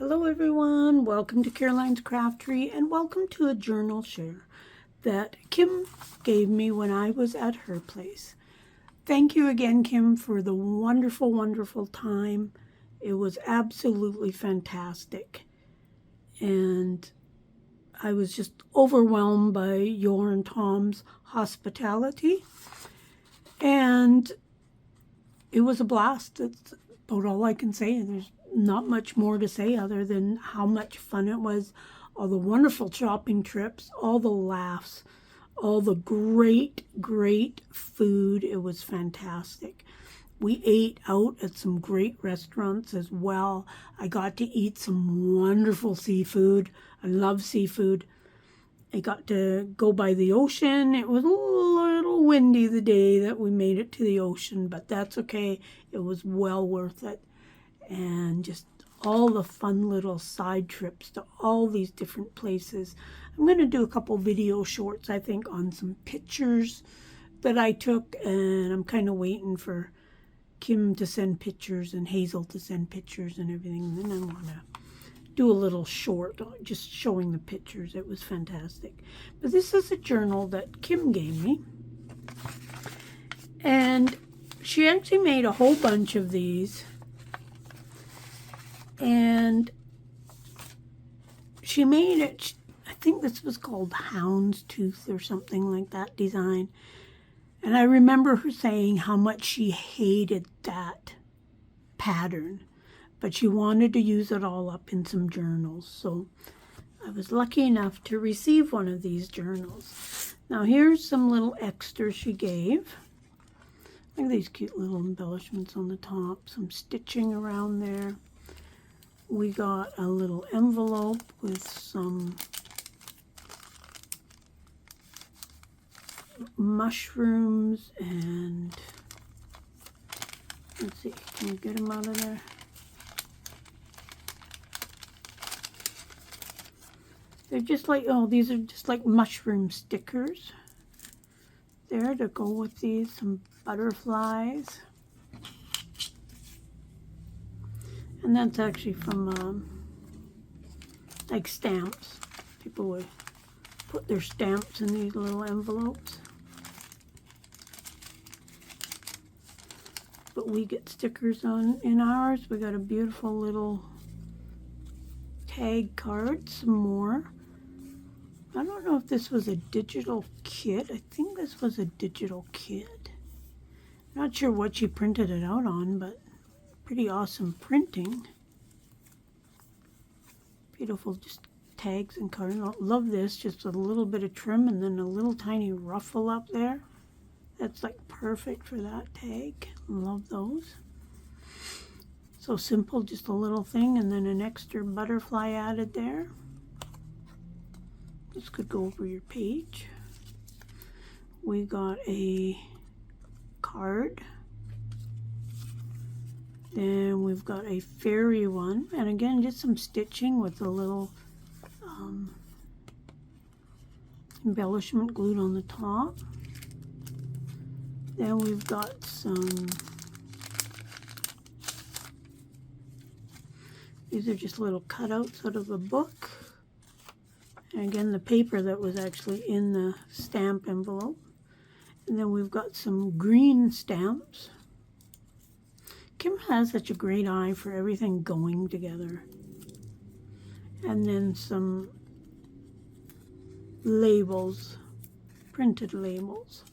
Hello everyone, welcome to Caroline's Craftery and welcome to a journal share that Kim gave me when I was at her place. Thank you again, Kim, for the wonderful, wonderful time. It was absolutely fantastic. And I was just overwhelmed by your and Tom's hospitality. And it was a blast. That's about all I can say. There's not much more to say other than how much fun it was, all the wonderful shopping trips, all the laughs, all the great, great food. It was fantastic. We ate out at some great restaurants as well. I got to eat some wonderful seafood. I love seafood. I got to go by the ocean. It was a little windy the day that we made it to the ocean, but that's okay. It was well worth it. And just all the fun little side trips to all these different places. I'm going to do a couple video shorts, I think, on some pictures that I took, and I'm kind of waiting for Kim to send pictures and Hazel to send pictures and everything. And then I want to do a little short just showing the pictures. It was fantastic. But this is a journal that Kim gave me, and she actually made a whole bunch of these, and she made it, I think this was called Houndstooth or something like that design. And I remember her saying how much she hated that pattern, but she wanted to use it all up in some journals. So I was lucky enough to receive one of these journals. Now here's some little extras she gave. Look at these cute little embellishments on the top, some stitching around there. We got a little envelope with some mushrooms and, let's see, can you get them out of there? They're just like, oh, these are just like mushroom stickers there to go with these, some butterflies. And that's actually from like stamps. People would put their stamps in these little envelopes. But we get stickers on in ours. We got a beautiful little tag card, some more. I don't know if this was a digital kit. I think this was a digital kit. Not sure what she printed it out on, but pretty awesome printing. Beautiful just tags and cards. Love this, just a little bit of trim and then a little tiny ruffle up there. That's like perfect for that tag. Love those. So simple, just a little thing and then an extra butterfly added there. This could go over your page. We got a card. Then we've got a fairy one. And again, just some stitching with a little embellishment glued on the top. Then we've got some, these are just little cutouts out of a book. And again, the paper that was actually in the stamp envelope. And then we've got some green stamps. Kim has such a great eye for everything going together. And then some labels, printed labels.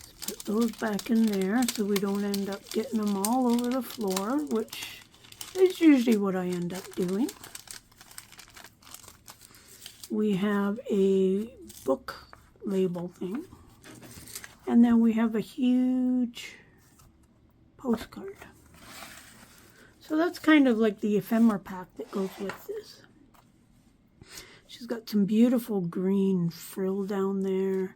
Let's put those back in there so we don't end up getting them all over the floor, which is usually what I end up doing. We have a book label thing. And then we have a huge postcard. So that's kind of like the ephemera pack that goes with this. She's got some beautiful green frill down there.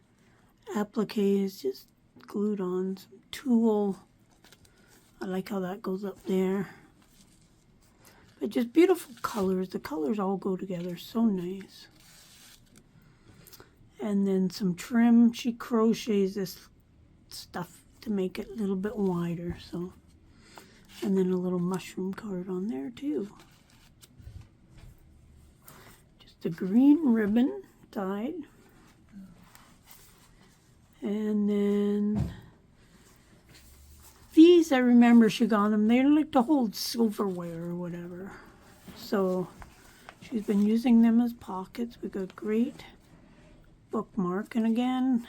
Appliques just glued on. Some tulle. I like how that goes up there. But just beautiful colors. The colors all go together so nice. And then some trim. She crochets this stuff to make it a little bit wider. So And then a little mushroom card on there too. Just a green ribbon tied. And then these, I remember she got them. They like to hold silverware or whatever. So she's been using them as pockets. We got great bookmark. And again,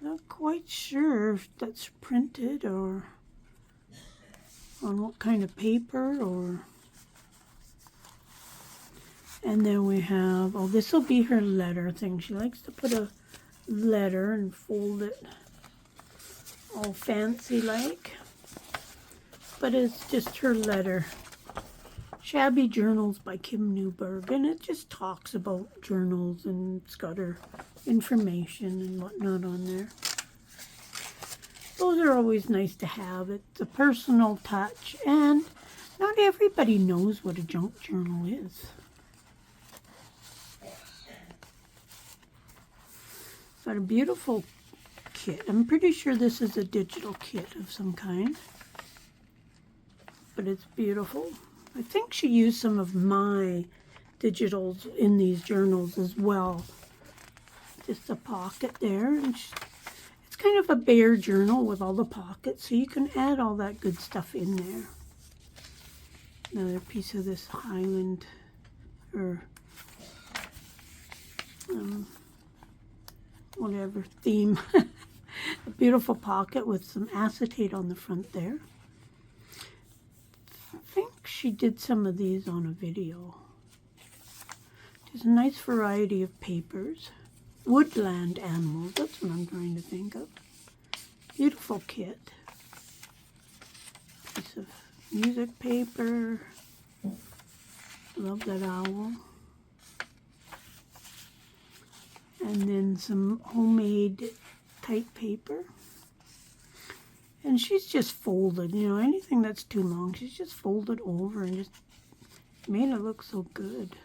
not quite sure if that's printed or on what kind of paper or. And then we have, oh, this will be her letter thing. She likes to put a letter and fold it all fancy like, but it's just her letter. Shabby Journals by Kim Newberg, and it just talks about journals, and it's got her information and whatnot on there. Those are always nice to have. It's a personal touch, and not everybody knows what a junk journal is. Got a beautiful kit. I'm pretty sure this is a digital kit of some kind, but it's beautiful. I think she used some of my digitals in these journals as well. Just a pocket there, and it's kind of a bare journal with all the pockets, so you can add all that good stuff in there. Another piece of this Highland or whatever theme. A beautiful pocket with some acetate on the front there. I think she did some of these on a video. There's a nice variety of papers. Woodland animals, that's what I'm trying to think of. Beautiful kit. Piece of music paper. Love that owl. And then some homemade type paper. And she's just folded, you know, anything that's too long, she's just folded over and just made it look so good.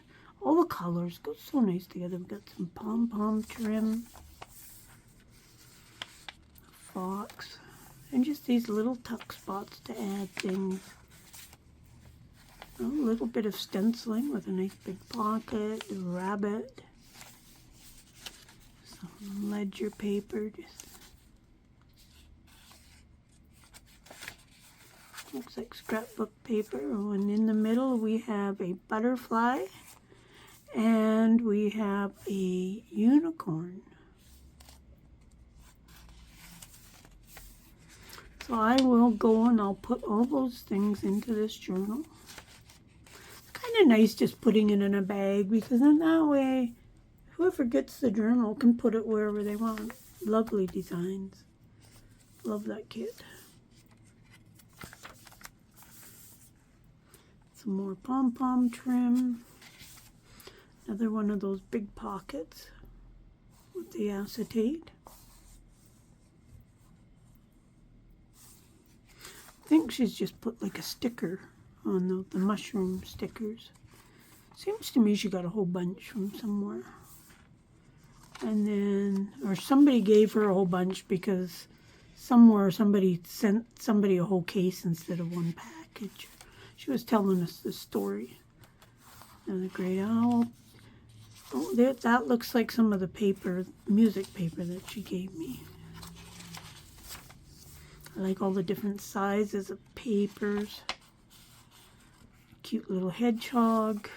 All the colors go so nice together. We've got some pom-pom trim, fox, and just these little tuck spots to add things. A little bit of stenciling with a nice big pocket, a rabbit. Some ledger paper, just looks like scrapbook paper. Oh, and in the middle we have a butterfly and we have a unicorn. So I will go and I'll put all those things into this journal. It's kind of nice just putting it in a bag, because in that way whoever gets the journal can put it wherever they want. Lovely designs. Love that kit. Some more pom-pom trim. Another one of those big pockets with the acetate. I think she's just put like a sticker on the mushroom stickers. Seems to me she got a whole bunch from somewhere. And then, or somebody gave her a whole bunch because somewhere somebody sent somebody a whole case instead of one package. She was telling us this story. Another great owl. Oh, that looks like some of the paper, music paper that she gave me. I like all the different sizes of papers. Cute little hedgehog.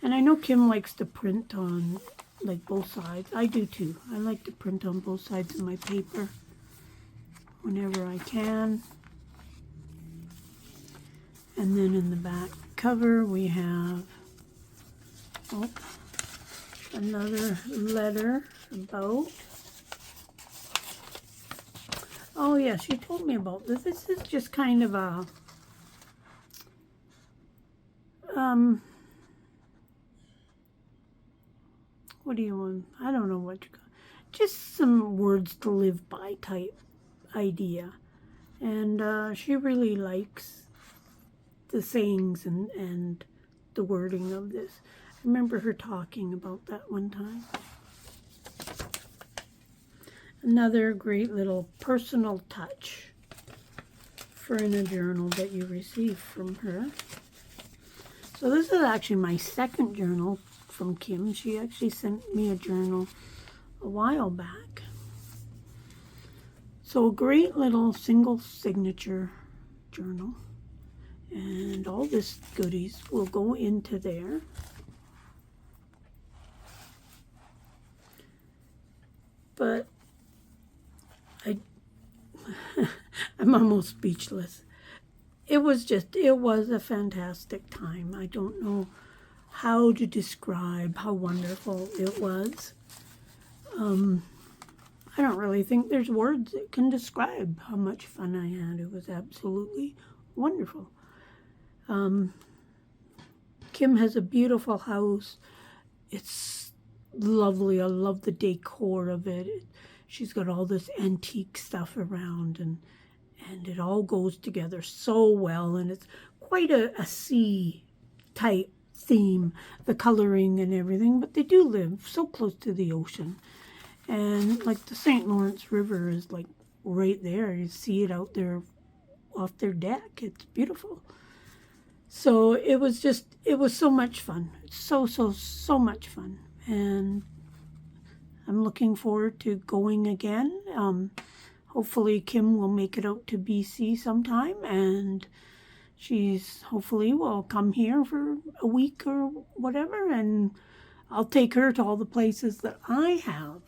And I know Kim likes to print on like both sides. I do too. I like to print on both sides of my paper whenever I can. And then in the back cover we have another letter about. Oh yeah, she told me about this. This is just kind of a what do you want? I don't know what you call it. Just some words to live by type idea. And she really likes the sayings and the wording of this. I remember her talking about that one time. Another great little personal touch for in a journal that you received from her. So this is actually my second journal from Kim. She actually sent me a journal a while back. So a great little single signature journal. And all this goodies will go into there. But I'm almost speechless. It was a fantastic time. I don't know how to describe how wonderful it was. I don't really think there's words that can describe how much fun I had. It was absolutely wonderful. Kim has a beautiful house. It's lovely. I love the decor of it. She's got all this antique stuff around, and it all goes together so well, and it's quite a sea type theme, the coloring and everything, but they do live so close to the ocean. And like the St. Lawrence River is like right there. You see it out there off their deck. It's beautiful. So it was so much fun. So much fun. And I'm looking forward to going again. Hopefully Kim will make it out to BC sometime, and she's hopefully will come here for a week or whatever, and I'll take her to all the places that I have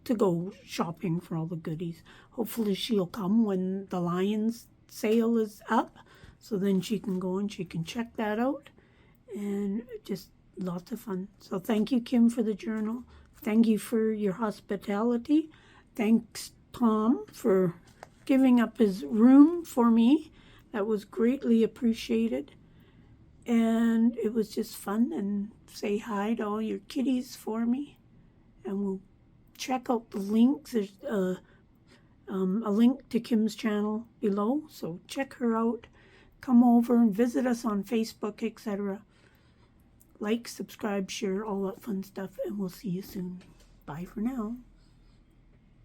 to go shopping for all the goodies. Hopefully she'll come when the Lions sale is up, so then she can go and she can check that out, and just lots of fun. So thank you, Kim, for the journal. Thank you for your hospitality. Thanks, Tom, for giving up his room for me. That was greatly appreciated. And it was just fun. And say hi to all your kitties for me. And we'll check out the links. There's a link to Kim's channel below. So check her out. Come over and visit us on Facebook, etc. Like, subscribe, share, all that fun stuff. And we'll see you soon. Bye for now.